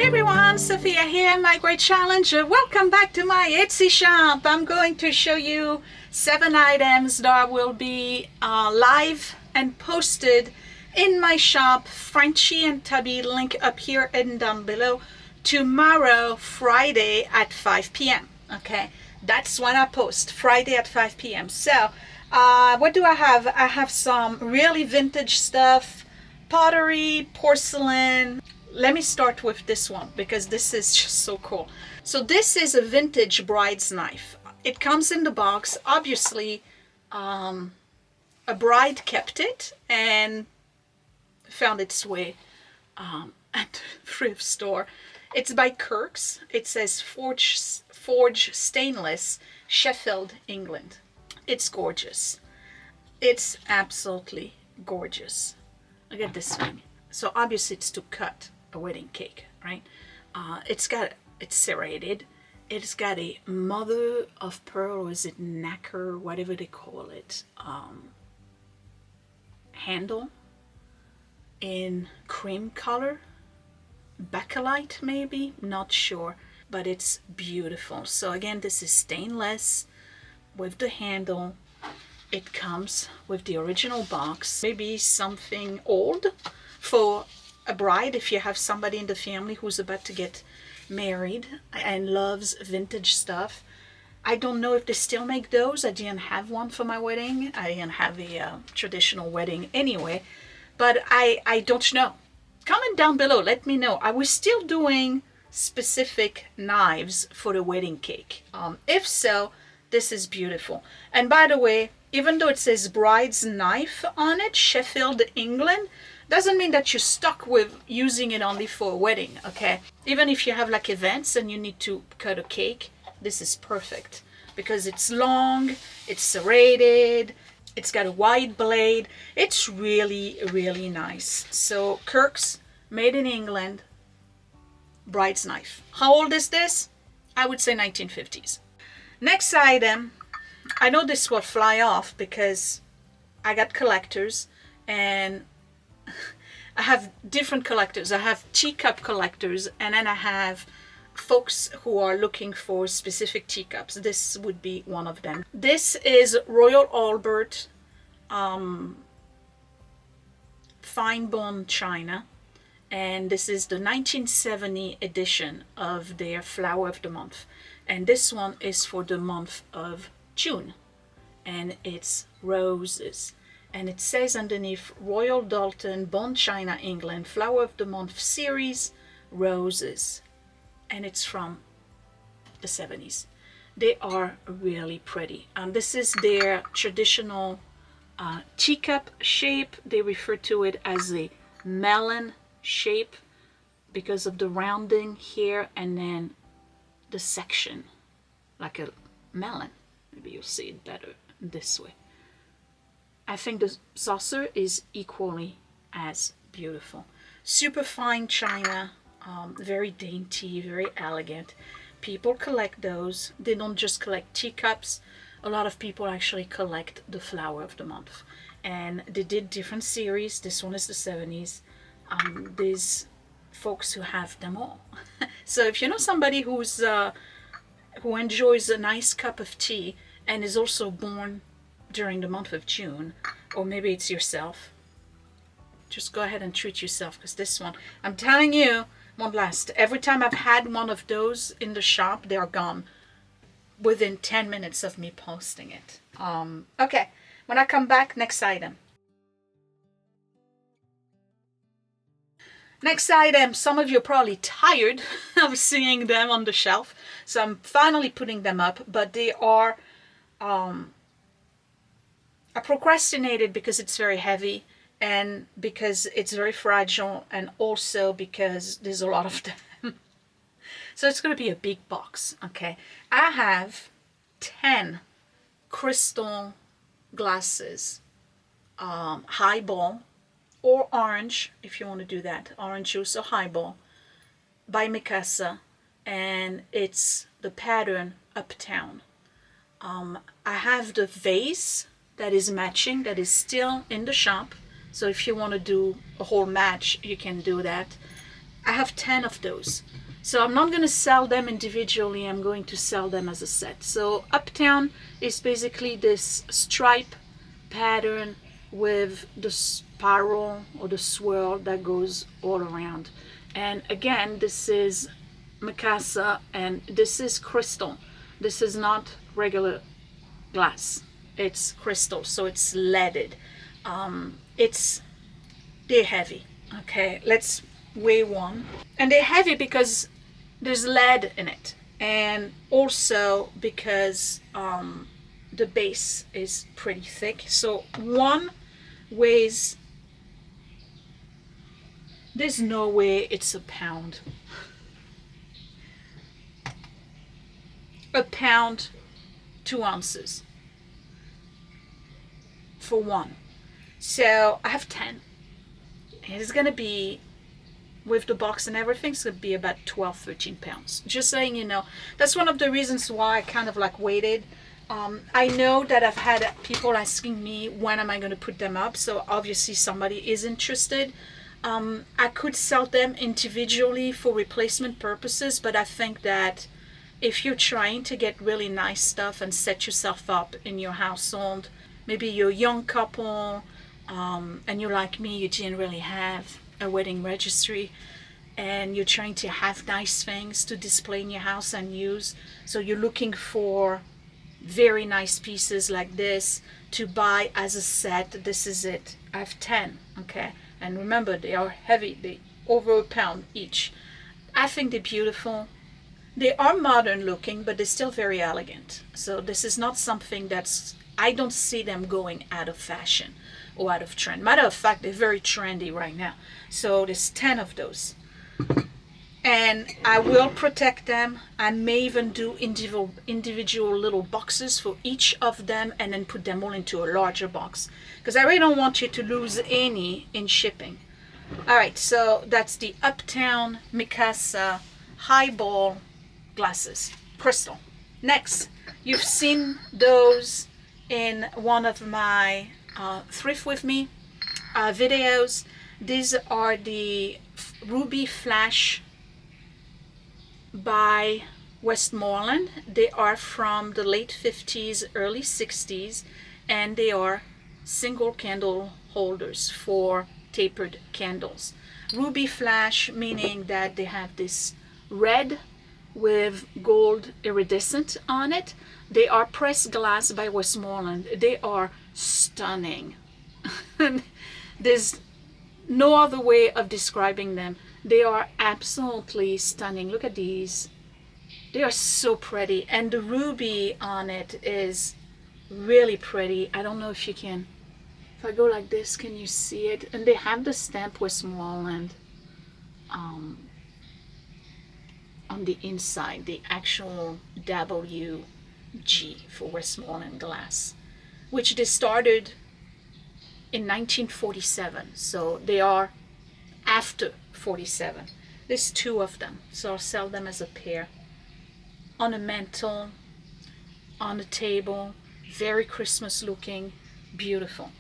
Everyone, Sophia here, My Great Challenge. Welcome back to my Etsy shop. I'm going to show you 7 items that will be live and posted in my shop, Frenchy and Tubby, link up here and down below, tomorrow, Friday at 5 p.m. Okay, that's when I post, Friday at 5 p.m. So, what do I have? I have some really vintage stuff, pottery, porcelain. Let me start with this one because this is just so cool. So this is a vintage bride's knife. It comes in the box. Obviously, a bride kept it and found its way at the thrift store. It's by Kirk's. It says Forge Stainless, Sheffield, England. It's gorgeous. It's absolutely gorgeous. Look at this thing. So obviously it's to cut a wedding cake, right? It's serrated. It's got a mother of pearl, or is it nacre, whatever they call it, handle in cream color, bakelite maybe, not sure, but it's beautiful. So again, this is stainless with the handle. It comes with the original box, maybe something old for a bride if you have somebody in the family who's about to get married and loves vintage stuff. I don't know if they still make those. I didn't have one for my wedding. I didn't have a traditional wedding anyway, but I don't know. Comment down below, let me know. Are we still doing specific knives for the wedding cake? If so, this is beautiful. And by the way, even though it says bride's knife on it, Sheffield, England, doesn't mean that you're stuck with using it only for a wedding, okay? Even if you have like events and you need to cut a cake, this is perfect because it's long, it's serrated, it's got a wide blade. It's really, really nice. So Kirk's, made in England, bride's knife. How old is this? I would say 1950s. Next item, I know this will fly off because I got collectors and I have different collectors. I have teacup collectors, and then I have folks who are looking for specific teacups. This would be one of them. This is Royal Albert fine bone china, and this is the 1970 edition of their Flower of the Month, and this one is for the month of June, and it's roses. And it says underneath, Royal Dalton, Bone China, England, Flower of the Month series, roses. And it's from the 70s. They are really pretty. This is their traditional teacup shape. They refer to it as a melon shape because of the rounding here and then the section, like a melon. Maybe you'll see it better this way. I think the saucer is equally as beautiful. Super fine china, very dainty, very elegant. People collect those. They don't just collect teacups. A lot of people actually collect the Flower of the Month. And they did different series. This one is the 70s. There's folks who have them all. So if you know somebody who enjoys a nice cup of tea and is also born during the month of June, or maybe it's yourself, just go ahead and treat yourself, because this one, I'm telling you, won't last. Every time I've had one of those in the shop, they are gone within 10 minutes of me posting it. Okay, when I come back, next item. Next item, some of you are probably tired of seeing them on the shelf, so I'm finally putting them up, but they are I procrastinated because it's very heavy and because it's very fragile, and also because there's a lot of them. So it's going to be a big box, okay? I have 10 crystal glasses, highball or orange, if you want to do that, orange juice or highball, by Mikasa, and it's the pattern Uptown. I have the vase that is matching, that is still in the shop. So if you want to do a whole match, you can do that. I have 10 of those. So I'm not going to sell them individually, I'm going to sell them as a set. So Uptown is basically this stripe pattern with the spiral or the swirl that goes all around. And again, this is mikasa and this is crystal. This is not regular glass, it's crystal, so it's leaded. They're heavy. Okay, let's weigh one. And they're heavy because there's lead in it, and also because the base is pretty thick. So one weighs, there's no way it's a pound. A pound, 2 ounces for one. So I have 10. And it's gonna be, with the box and everything, it's gonna be about 12-13 pounds. Just saying, you know, that's one of the reasons why I kind of like waited. I know that I've had people asking me when am I going to put them up, so obviously somebody is interested. I could sell them individually for replacement purposes, but I think that if you're trying to get really nice stuff and set yourself up in your household, maybe you're a young couple, and you're like me, you didn't really have a wedding registry, and you're trying to have nice things to display in your house and use, so you're looking for very nice pieces like this to buy as a set. This is it. I have 10. Okay, and remember, they are heavy, they over a pound each. I think they're beautiful. They are modern looking, but they're still very elegant. So this is not something that's, I don't see them going out of fashion or out of trend. Matter of fact, they're very trendy right now. So there's 10 of those. And I will protect them. I may even do individual little boxes for each of them and then put them all into a larger box, because I really don't want you to lose any in shipping. All right, so that's the Uptown Mikasa highball glasses, crystal. Next, you've seen those in one of my Thrift With Me videos. These are the Ruby Flash by Westmoreland. They are from the late 50s, early 60s, and they are single candle holders for tapered candles. Ruby Flash meaning that they have this red with gold iridescent on it. They are pressed glass by Westmoreland. They are stunning. There's no other way of describing them. They are absolutely stunning. Look at these. They are so pretty, and the ruby on it is really pretty. I don't know if you can, if I go like this, can you see it? And they have the stamp Westmoreland on the inside, the actual WG for Westmoreland glass, which they started in 1947, so they are after 47. There's 2 of them, so I'll sell them as a pair. On a mantle, on a table, very Christmas looking, beautiful.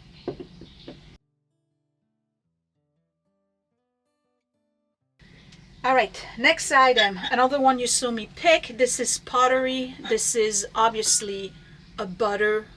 All right, next item, another one you saw me pick. This is Pottery. This is obviously a butter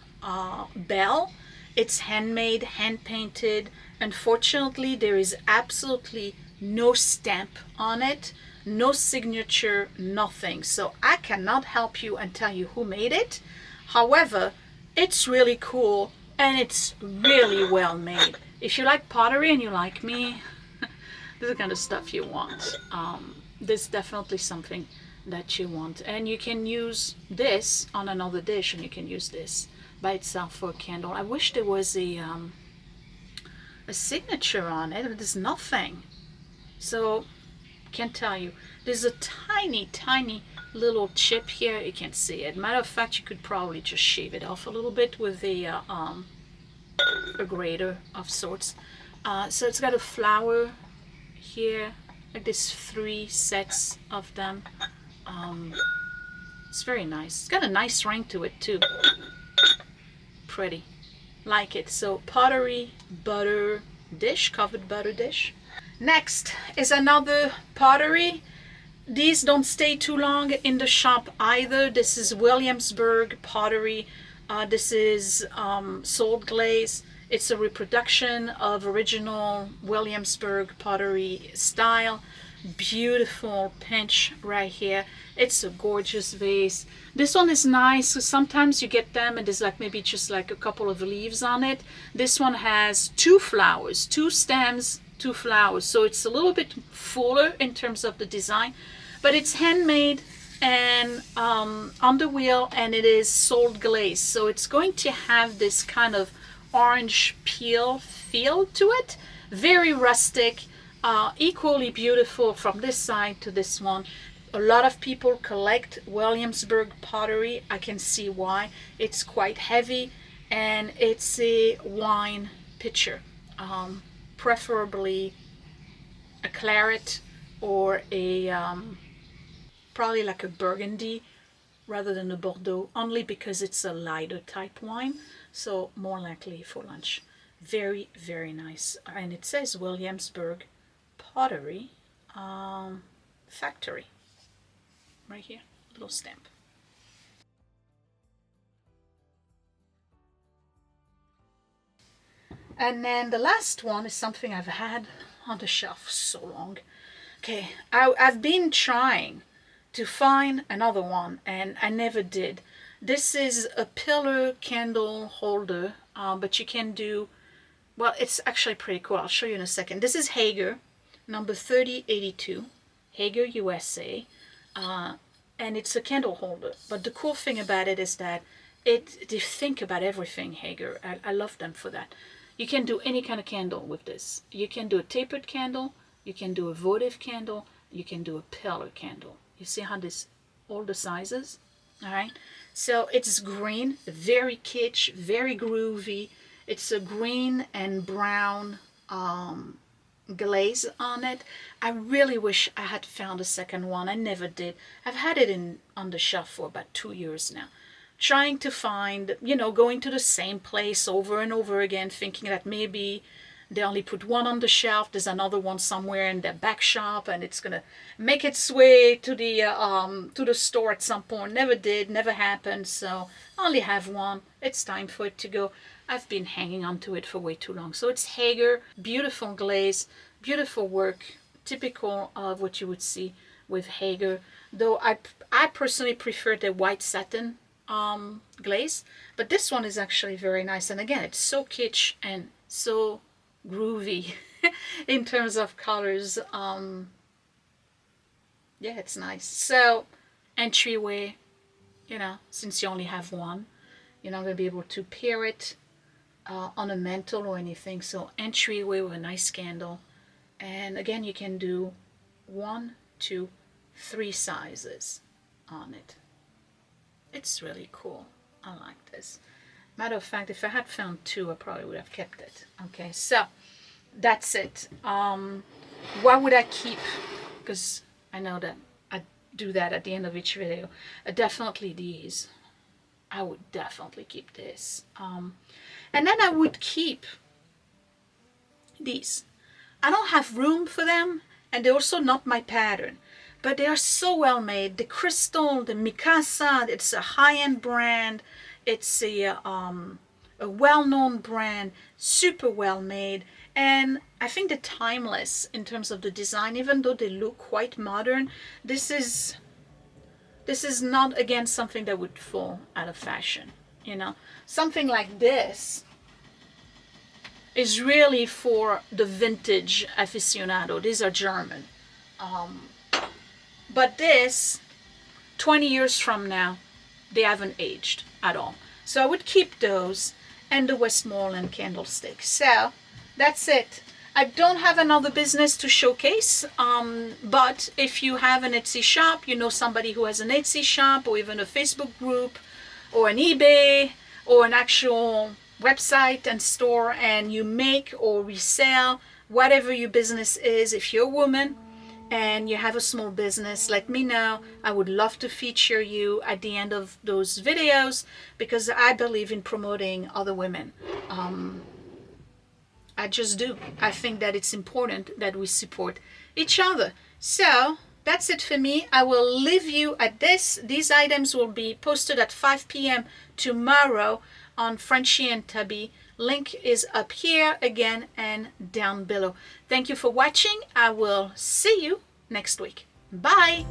bell. It's handmade, hand painted. Unfortunately, there is absolutely no stamp on it, no signature, nothing. So I cannot help you and tell you who made it. However, it's really cool and it's really well made. If you like pottery and you like me, this is the kind of stuff you want. This is definitely something that you want. And you can use this on another dish, and you can use this by itself for a candle. I wish there was a signature on it, but there's nothing. So can't tell you. There's a tiny little chip here. You can't see it. Matter of fact, you could probably just shave it off a little bit with a grater of sorts. So it's got a flower here, like this 3 sets of them. It's very nice. It's got a nice ring to it too. Pretty, like it. So Pottery butter dish, covered butter dish. Next is another pottery. These don't stay too long in the shop either. This is Williamsburg pottery. This is sold glaze. It's a reproduction of original Williamsburg pottery style. Beautiful pinch right here. It's a gorgeous vase. This one is nice. So sometimes you get them and there's like maybe just like a couple of leaves on it. This one has 2 flowers, 2 stems, 2 flowers. So it's a little bit fuller in terms of the design, but it's handmade and on the wheel, and it is sold glaze. So it's going to have this kind of orange peel feel to it. Very rustic, equally beautiful from this side to this one. A lot of people collect Williamsburg pottery. I can see why. It's quite heavy, and it's a wine pitcher, preferably a claret or a probably like a Burgundy rather than a Bordeaux, only because it's a lighter type wine, so more likely for lunch. Very, very nice. And it says Williamsburg Pottery Factory right here, little stamp. And then the last one is something I've had on the shelf so long. Okay, I've been trying to find another one and I never did. This is a pillar candle holder, but you can do, well, it's actually pretty cool. I'll show you in a second. This is Haeger, number 3082, Haeger USA, and it's a candle holder. But the cool thing about it is that they think about everything, Haeger. I love them for that. You can do any kind of candle with this. You can do a tapered candle, you can do a votive candle, you can do a pillar candle. You see how this, all the sizes? All right. So it's green, very kitsch, very groovy. It's a green and brown glaze on it. I really wish I had found a second one. I never did. I've had it on the shelf for about 2 years now. Trying to find, you know, going to the same place over and over again, thinking that maybe they only put one on the shelf, there's another one somewhere in their back shop, and it's gonna make its way to the store at some point. Never did, never happened. So I only have one. It's time for it to go. I've been hanging on to it for way too long. So it's Haeger, beautiful glaze, beautiful work, typical of what you would see with Haeger. Though I personally prefer the white satin glaze, but this one is actually very nice. And again, it's so kitsch and so groovy in terms of colors. Yeah, it's nice. So entryway, you know, since you only have one, you're not going to be able to pair it on a mantle or anything. So entryway with a nice candle. And again, you can do 1, 2, 3 sizes on it. It's really cool. I like this. Matter of fact, if I had found 2, I probably would have kept it. Okay, so that's it. What would I keep? Because I know that I do that at the end of each video. Definitely these. I would definitely keep this. And then I would keep these. I don't have room for them, and they're also not my pattern. But they are so well made. The crystal, the mikasa, it's a high-end brand. It's a well-known brand, super well made. And I think they're timeless in terms of the design, even though they look quite modern. This is not, again, something that would fall out of fashion. You know, something like this is really for the vintage aficionado. These are German. But this, 20 years from now, they haven't aged at all. So I would keep those and the Westmoreland candlestick. So that's it. I don't have another business to showcase, but if you have an Etsy shop, you know somebody who has an Etsy shop or even a Facebook group or an eBay or an actual website and store, and you make or resell whatever your business is, if you're a woman and you have a small business, let me know. I would love to feature you at the end of those videos because I believe in promoting other women. I just do. I think that it's important that we support each other. So that's it for me. I will leave you at this. These items will be posted at 5 p.m. tomorrow on Frenchy and Tubby. Link is up here again and down below. Thank you for watching. I will see you next week. Bye.